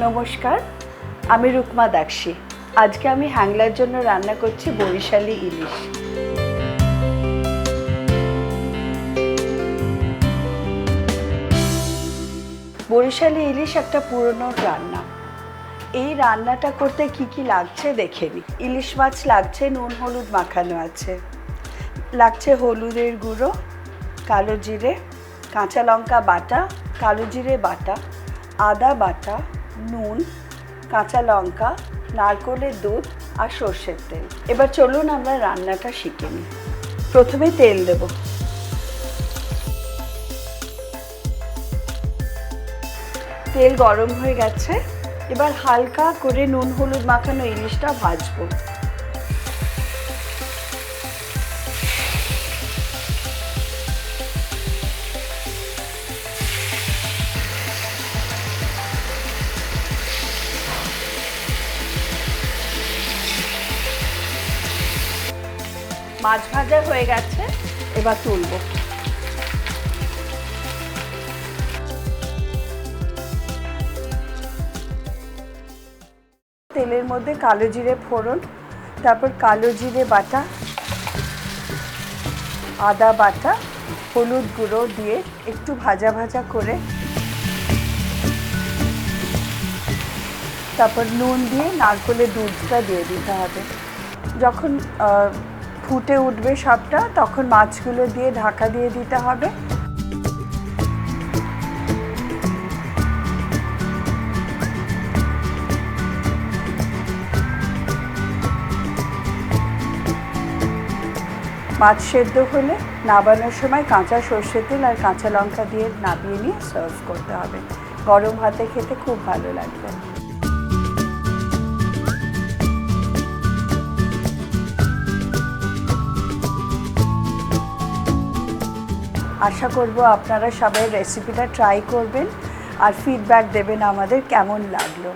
নমস্কার, আমি রুকমা দাক্ষী। আজকে আমি হ্যাংলার জন্য রান্না করছি বরিশালি ইলিশ। বরিশালি ইলিশ একটা পুরনো রান্না। এই রান্নাটা করতে কি কি লাগছে দেখে নিই। ইলিশ মাছ লাগছে, নুন হলুদ মাখানো আছে, লাগছে হলুদের গুঁড়ো, কালো জিরে, কাঁচা লঙ্কা বাটা, কালো জিরে বাটা, আদা বাটা, নুন, কাঁচা লঙ্কা, নারকেলের দুধ আর সর্ষের তেল। এবার চলুন আমরা রান্নাটা শিখে নিই। প্রথমে তেল দেব। তেল গরম হয়ে গেছে, এবার হালকা করে নুন হলুদ মাখানো ইলিশটা ভাজবো। মাছ ভাজা হয়ে গেছে, এবার তুলব। তেলের মধ্যে কালো জিরে ফোড়ন, তারপর কালো জিরে বাটা, আদা বাটা, হলুদ গুঁড়ো দিয়ে একটু ভাজা ভাজা করে, তারপর নুন দিয়ে নারকেলের দুধটা দিয়ে দিতে হবে। যখন ফুটে উঠবে সবটা, তখন মাছগুলো দিয়ে ঢাকা দিয়ে দিতে হবে। মাছ সেদ্ধ হলে নামানোর সময় কাঁচা সর্ষের তেল আর কাঁচা লঙ্কা দিয়ে নামিয়ে নিয়ে সার্ভ করতে হবে। গরম ভাতে খেতে খুব ভালো লাগবে। আশা করব আপনারা সবাই রেসিপিটা ট্রাই করবেন আর ফিডব্যাক দেবেন আমাদের কেমন লাগলো।